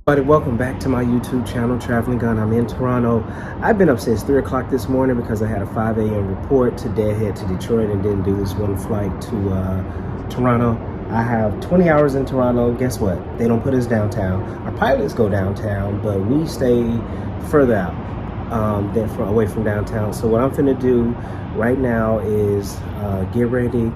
Everybody, welcome back to my YouTube channel, Traveling Gun. I'm in Toronto. I've been up since 3 o'clock this morning because I had a 5 a.m. report to head to Detroit and then do this one flight to Toronto. I have 20 hours in Toronto. Guess what? They don't put us downtown. Our pilots go downtown, but we stay further out away from downtown. So what I'm finna do right now is get ready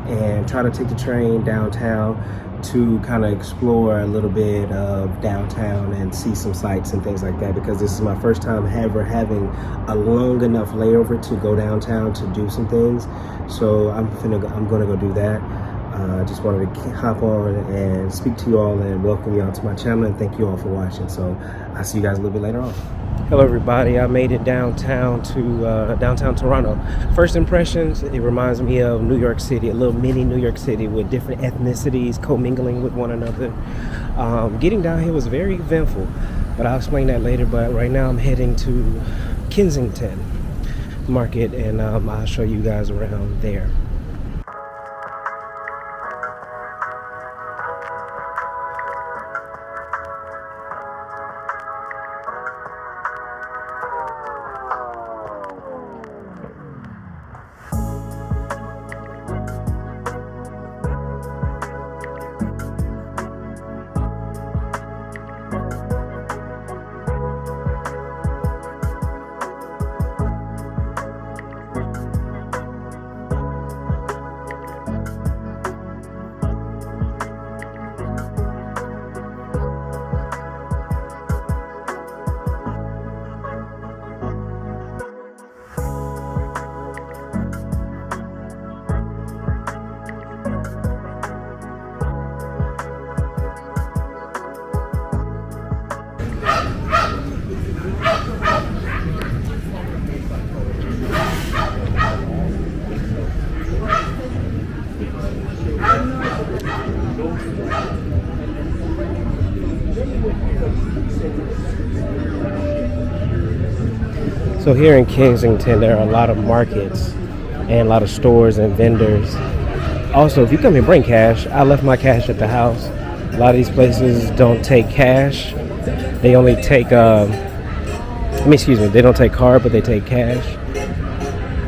and try to take the train downtown to kind of explore a little bit of downtown and see some sights and things like that, because this is my first time ever having a long enough layover to go downtown to do some things. So I'm gonna go do that. I just wanted to hop on and speak to you all and welcome you all to my channel, and thank you all for watching. So I'll see you guys a little bit later on. Hello everybody, I made it downtown to downtown Toronto. First impressions, it reminds me of New York City, a little mini New York City with different ethnicities commingling with one another. Getting down here was very eventful, but I'll explain that later. But right now I'm heading to Kensington Market, and I'll show you guys around there. So here in Kensington, there are a lot of markets and a lot of stores and vendors. Also, if you come and bring cash, I left my cash at the house. A lot of these places don't take cash. They only take, they don't take card, but they take cash.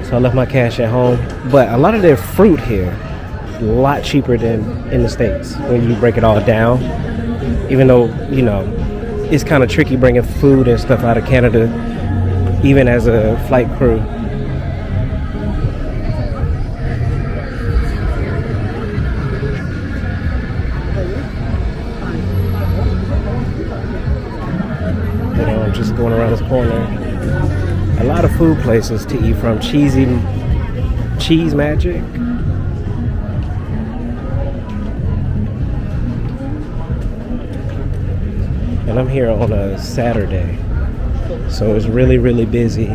So I left my cash at home. But a lot of their fruit here, a lot cheaper than in the States when you break it all down. Even though, you know, it's kind of tricky bringing food and stuff out of Canada, even as a flight crew. You know, I'm just going around this corner. A lot of food places to eat from. Cheese Magic. And I'm here on a Saturday. So it's really, really busy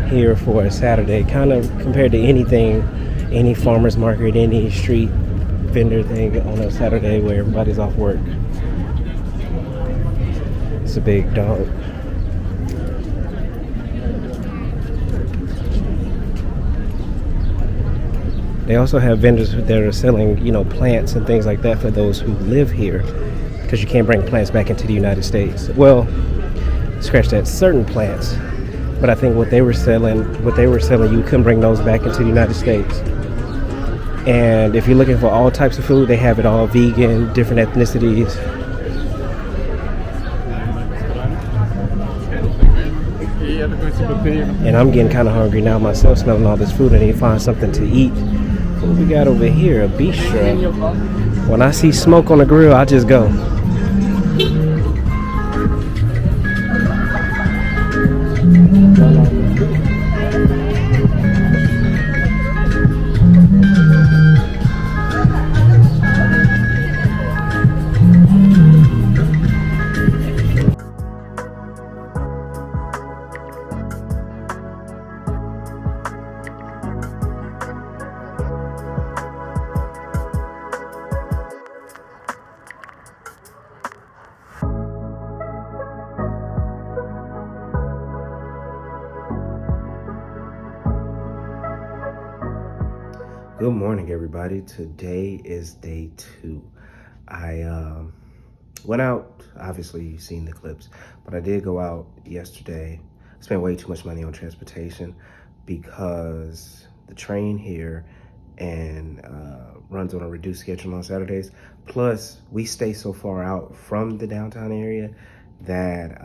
here for a Saturday, kind of compared to any farmer's market, any street vendor thing on a Saturday where everybody's off work. It's a big dog. They also have vendors that are selling, you know, plants and things like that for those who live here, because you can't bring plants back into the United States. Well, scratch that, certain plants, but I think what they were selling, you couldn't bring those back into the United States. And if you're looking for all types of food, they have it all vegan, different ethnicities. And I'm getting kind of hungry now myself, smelling all this food. I need to find something to eat. What we got over here? A bistro. When I see smoke on the grill, I just go. Good morning, everybody. Today is day 2. I Went out, obviously you've seen the clips, but I did go out yesterday. Spent way too much money on transportation because the train here and runs on a reduced schedule on Saturdays. Plus, we stay so far out from the downtown area that,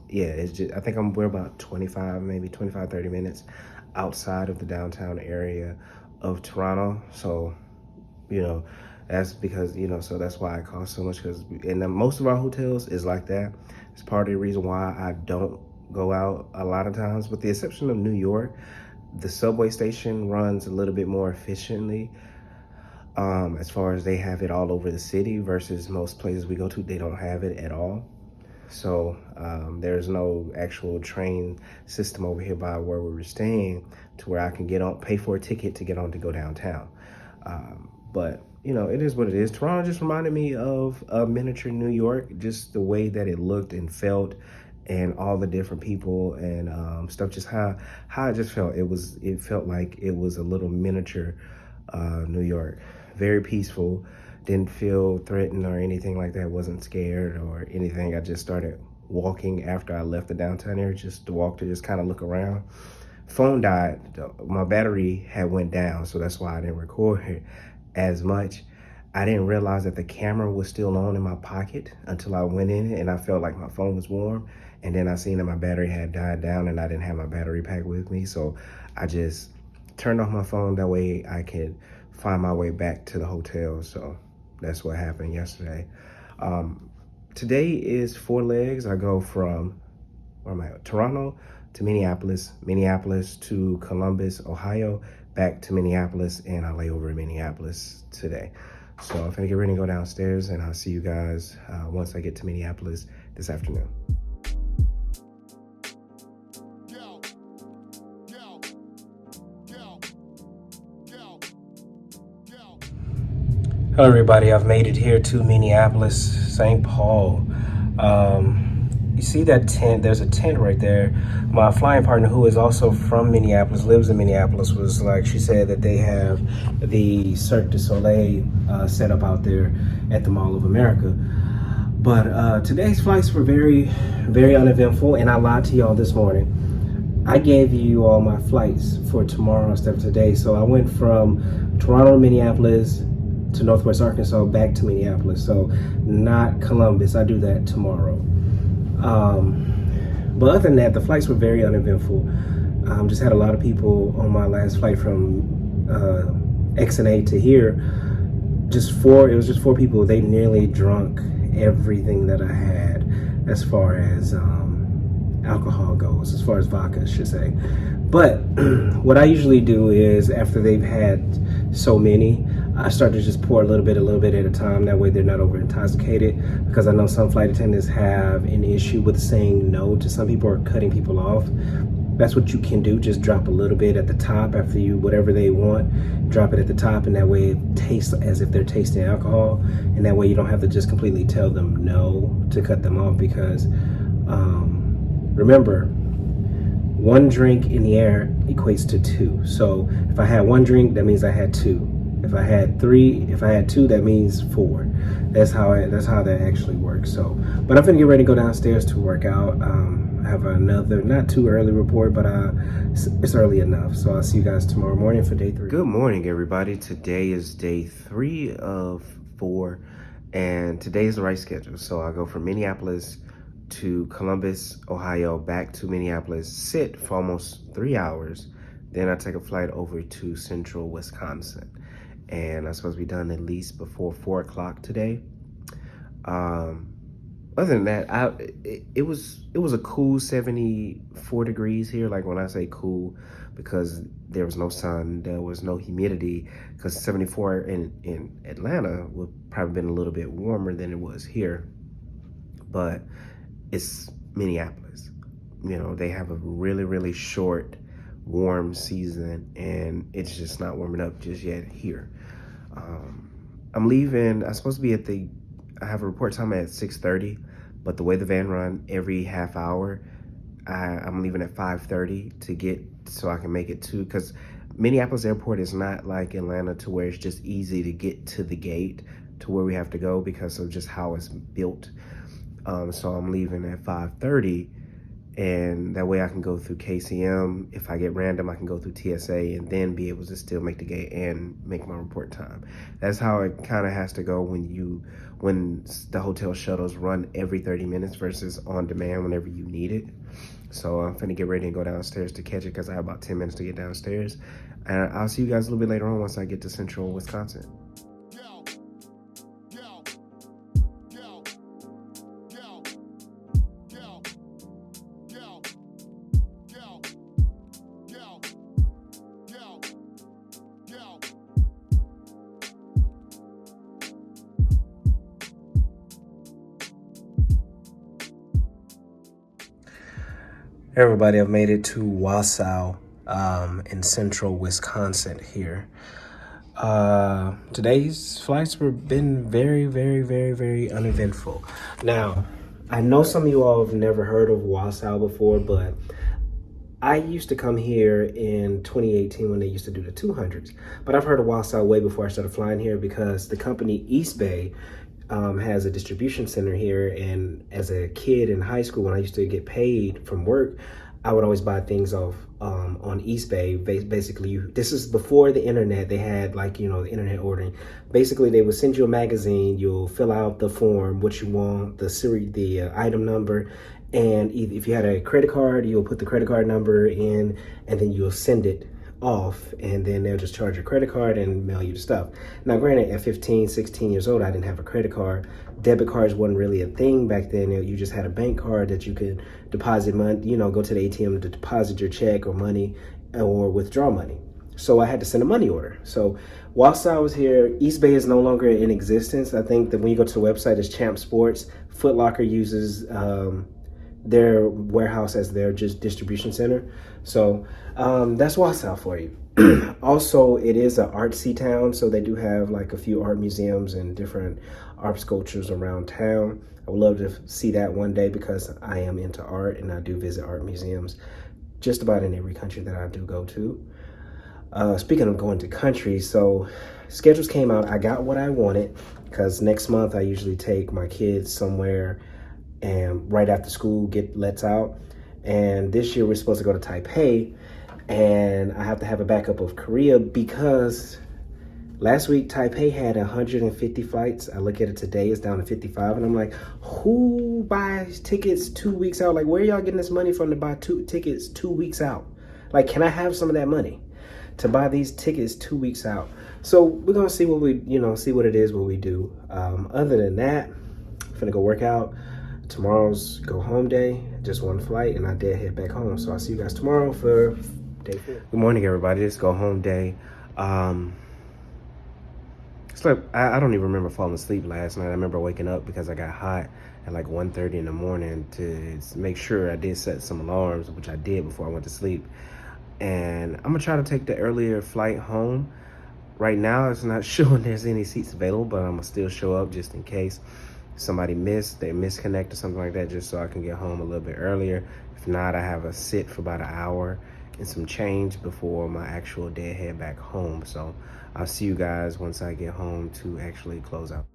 yeah, it's just, I think we're about 25, maybe 25, 30 minutes outside of the downtown area of Toronto. So, you know, that's because, you know, so that's why it costs so much, because most of our hotels is like that. It's part of the reason why I don't go out a lot of times, with the exception of New York. The subway station runs a little bit more efficiently, as far as they have it all over the city, versus most places we go to, they don't have it at all. So there's no actual train system over here by where we were staying to where I can get on, pay for a ticket to get on to go downtown. But, you know, it is what it is. Toronto just reminded me of miniature New York, just the way that it looked and felt, and all the different people and stuff, just how it just felt. It felt like it was a little miniature New York. Very peaceful. Didn't feel threatened or anything like that. Wasn't scared or anything. I just started walking after I left the downtown area, just to walk, to just kind of look around. Phone died. My battery had went down, so that's why I didn't record as much. I didn't realize that the camera was still on in my pocket until I went in and I felt like my phone was warm. And then I seen that my battery had died down and I didn't have my battery pack with me. So I just turned off my phone. That way I could find my way back to the hotel. So that's what happened yesterday. Today is 4 legs. I go from, where am I? Toronto to Minneapolis, Minneapolis to Columbus, Ohio, back to Minneapolis, and I lay over in Minneapolis today. So I'm gonna get ready to go downstairs, and I'll see you guys once I get to Minneapolis this afternoon. Hello everybody, I've made it here to Minneapolis, St. Paul. You see that tent? There's a tent right there. My flying partner, who is also from Minneapolis, lives in Minneapolis, was like, she said that they have the Cirque du Soleil set up out there at the Mall of America. But today's flights were very, very uneventful, and I lied to y'all this morning. I gave you all my flights for tomorrow instead of today. So I went from Toronto to Minneapolis to Northwest Arkansas, back to Minneapolis. So not Columbus. I do that tomorrow. But other than that, the flights were very uneventful. Just had a lot of people on my last flight from XNA to here. It was just 4 people. They nearly drunk everything that I had as far as alcohol goes, as far as vodka, I should say. But what I usually do is, after they've had so many, I start to just pour a little bit at a time. That way they're not over intoxicated, because I know some flight attendants have an issue with saying no to some people or cutting people off. That's what you can do. Just drop a little bit at the top after whatever they want, drop it at the top, and that way it tastes as if they're tasting alcohol. And that way you don't have to just completely tell them no to cut them off, because remember, 1 drink in the air equates to 2. So if I had 1 drink, that means I had 2. If I had 2, that means 4. That's how that actually works. So, but I'm gonna get ready to go downstairs to work out. I have another not too early report, but it's early enough. So I'll see you guys tomorrow morning for day 3. Good morning, everybody. Today is day 3 of 4, and today is the right schedule. So I go from Minneapolis to Columbus, Ohio, back to Minneapolis, sit for almost 3 hours. Then I take a flight over to central Wisconsin. And I'm supposed to be done at least before 4 o'clock today. Other than that, it was a cool 74 degrees here. Like, when I say cool, because there was no sun, there was no humidity, because 74 in Atlanta would probably been a little bit warmer than it was here. But it's Minneapolis. You know, they have a really, really short, warm season, and it's just not warming up just yet here. I'm leaving. I'm supposed to be I have a report time at 6:30, but the way the van run, every half hour, I'm leaving at 5:30 to get, so I can make it to, because Minneapolis airport is not like Atlanta to where it's just easy to get to the gate to where we have to go because of just how it's built. So I'm leaving at 5:30, and that way I can go through KCM. If I get random, I can go through TSA and then be able to still make the gate and make my report time. That's how it kind of has to go when the hotel shuttles run every 30 minutes versus on demand whenever you need it. So I'm finna get ready and go downstairs to catch it because I have about 10 minutes to get downstairs. And I'll see you guys a little bit later on once I get to central Wisconsin. Everybody, I've made it to Wausau in central Wisconsin here. Today's flights have been very, very, very, very uneventful. Now, I know some of you all have never heard of Wausau before, but I used to come here in 2018 when they used to do the 200s. But I've heard of Wausau way before I started flying here because the company East Bay has a distribution center here, and as a kid in high school when I used to get paid from work, I would always buy things off on East Bay. Basically, this is before the internet. They had the internet ordering. Basically, they would send you a magazine. You'll fill out the form, what you want, the item number, and if you had a credit card, you'll put the credit card number in, and then you'll send it off, and then they'll just charge your credit card and mail you the stuff. Now granted, at 15, 16 years old, I didn't have a credit card. Debit cards wasn't really a thing back then. You just had a bank card that you could deposit money, go to the ATM to deposit your check or money or withdraw money. So I had to send a money order. So whilst I was here, East Bay is no longer in existence. I think that when you go to the website, it's Champ Sports. Foot Locker uses their warehouse as their just distribution center. So that's Wausau for you. Also, it is an artsy town, so they do have like a few art museums and different art sculptures around town. I would love to see that one day because I am into art and I do visit art museums just about in every country that I do go to. Speaking of going to countries, so schedules came out. I got what I wanted because next month I usually take my kids somewhere and right after school lets out. And this year we're supposed to go to Taipei, and I have to have a backup of Korea because last week Taipei had 150 flights. I look at it today, it's down to 55, and I'm like, who buys tickets 2 weeks out? Like, where y'all getting this money from to buy tickets 2 weeks out? Like, can I have some of that money to buy these tickets 2 weeks out? So we're gonna see what see what it is, what we do. Other than that, I'm gonna go work out. Tomorrow's go home day, just one flight, and I did head back home. So I'll see you guys tomorrow for day 4. Good morning, everybody. It's go home day. I don't even remember falling asleep last night. I remember waking up because I got hot at like 1:30 in the morning to make sure I did set some alarms, which I did before I went to sleep. And I'm gonna try to take the earlier flight home. Right now, it's not showing there's any seats available, but I'm gonna still show up just in case somebody they misconnect or something like that, just so I can get home a little bit earlier. If not, I have a sit for about an hour and some change before my actual deadhead back home. So I'll see you guys once I get home to actually close out.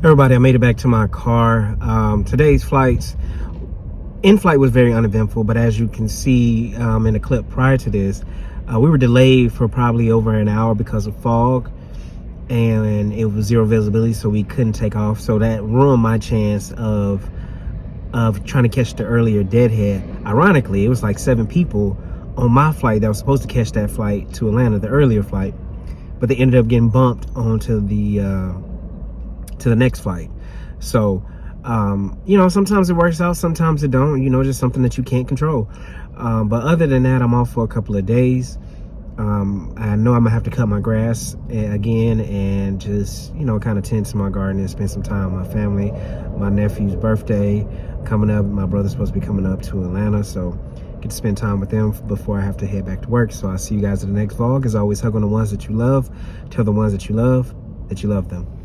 Everybody, I made it back to my car. Today's in-flight was very uneventful, but as you can see in the clip prior to this, we were delayed for probably over an hour because of fog, and it was zero visibility, so we couldn't take off. So that ruined my chance of trying to catch the earlier deadhead. Ironically, it was like 7 people on my flight that was supposed to catch that flight to Atlanta, the earlier flight, but they ended up getting bumped onto the next flight. So sometimes it works out, sometimes it don't, just something that you can't control. But other than that, I'm off for a couple of days. I know I'm gonna have to cut my grass again and just, you know, kind of tend to my garden and spend some time with my family. My nephew's birthday coming up. My brother's supposed to be coming up to Atlanta, so get to spend time with them before I have to head back to work. So I'll see you guys in the next vlog. As always, hug on the ones that you love. Tell the ones that you love them.